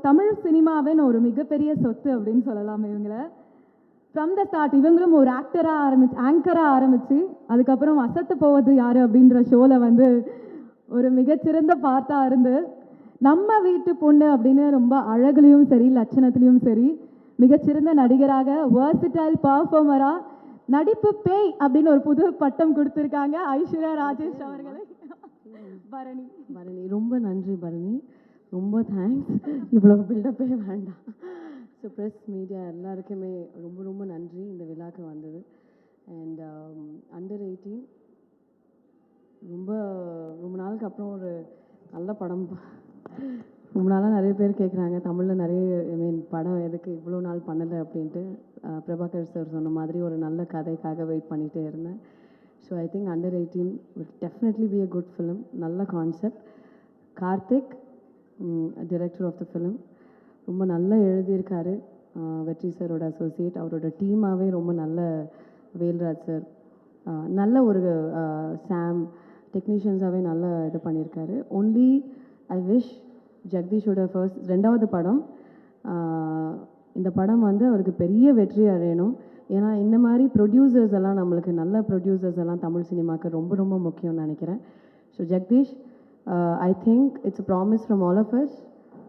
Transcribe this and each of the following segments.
தமிழ் சினிமாவின் ஒரு மிகப்பெரிய சொத்து அப்படின்னு சொல்லலாம் இவங்கள. ஃப்ரம் த ஸ்டார்ட் இவங்களும் ஒரு ஆங்கராக ஆரம்பித்து அதுக்கப்புறம் அசத்து போவது யார் அப்படின்ற ஷோவில் வந்து ஒரு மிகச்சிறந்த பார்ட்டாக இருந்து நம்ம வீட்டு பொண்ணு அப்படின்னு ரொம்ப அழகுலையும் சரி லட்சணத்துலேயும் சரி மிகச்சிறந்த நடிகராக வேர்சிடைல் பர்ஃபார்மராக நடிப்பு பேய் அப்படின்னு ஒரு புது பட்டம் கொடுத்துருக்காங்க ஐஸ்வர்யா ராஜேஷ் அவர்களை. பரணி பரணி ரொம்ப நன்றி பரணி, ரொம்ப தேங்க்ஸ். இவ்வளோ பில்டப்பே வேண்டாம். ஸோ ப்ரெஸ் மீடியா எல்லாருக்குமே ரொம்ப ரொம்ப நன்றி இந்த விழாக்கு வந்தது. அண்ட் அண்டர் 18 ரொம்ப ரொம்ப நாளுக்கு அப்புறம் ஒரு நல்ல படம். ரொம்ப நாளாக நிறைய பேர் கேட்குறாங்க தமிழில் நிறைய படம் எதுக்கு இவ்வளோ நாள் பண்ணலை அப்படின்ட்டு. பிரபாகர் சார் சொன்ன மாதிரி ஒரு நல்ல கதைக்காக வெயிட் பண்ணிகிட்டே இருந்தேன். So I think under 18 will definitely be a good film. நல்ல concept. Karthik director of the film ரொம்ப நல்லா எழுதியிருக்காரு. வெற்றி சாரோட அசோசியேட், அவரோட டீமாகவே ரொம்ப நல்ல வேல்ராஜ் சார் நல்ல ஒரு சாம் டெக்னீஷியன்ஸாகவே நல்லா இது பண்ணியிருக்காரு. ஒன்லி ஐ விஷ் ஜெகதீஷோட ரெண்டாவது படம் இந்த படம் வந்து அவருக்கு பெரிய வெற்றி அடையணும். ஏன்னா இந்த மாதிரி ப்ரொடியூசர்ஸ் எல்லாம் நம்மளுக்கு நல்ல ப்ரொடியூசர்ஸ் எல்லாம் தமிழ் சினிமாவுக்கு ரொம்ப ரொம்ப முக்கியம்னு நினைக்கிறேன். So Jagadish, I think it's a promise from all of us.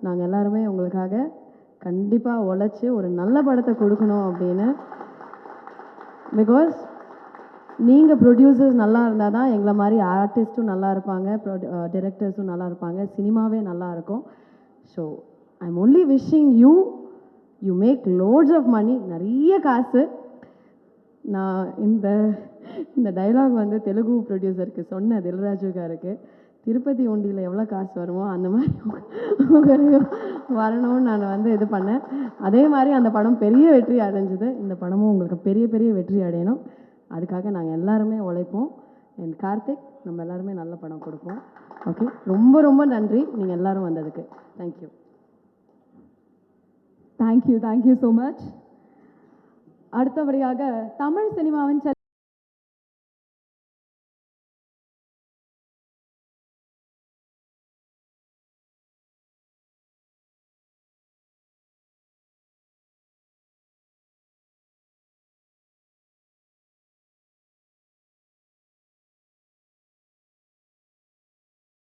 நாங்கள் எல்லாருமே உங்களுக்காக கண்டிப்பாக உழைச்சி ஒரு நல்ல படத்தை கொடுக்கணும் அப்படின்னு. பிகாஸ் நீங்கள் ப்ரொடியூசர்ஸ் நல்லா இருந்தால் தான் எங்களை மாதிரி ஆர்டிஸ்ட்டும் நல்லா இருப்பாங்க, டிரெக்டர்ஸும் நல்லா இருப்பாங்க, சினிமாவே நல்லா இருக்கும். So I am only wishing you make lots of money, நிறைய காசு. நான் இந்த டைலாக் வந்து தெலுங்கு ப்ரொடியூசருக்கு சொன்னேன், தில்ராஜுக்காருக்கு. திருப்பதி உண்டியில் எவ்வளோ காசு வருமோ அந்த மாதிரி வரணும்னு நான் வந்து இது பண்ணேன். அதே மாதிரி அந்த படம் பெரிய வெற்றி அடைஞ்சுது. இந்த படமும் உங்களுக்கு பெரிய பெரிய வெற்றி அடையணும். அதுக்காக நாங்கள் எல்லாருமே உழைப்போம். என் கார்த்திக் நம்ம எல்லாருமே நல்ல படம் கொடுப்போம். ஓகே, ரொம்ப ரொம்ப நன்றி நீங்கள் எல்லோரும் வந்ததுக்கு. தேங்க்யூ. Thank you so much. அடுத்தபடியாக தமிழ் சினிமாவின்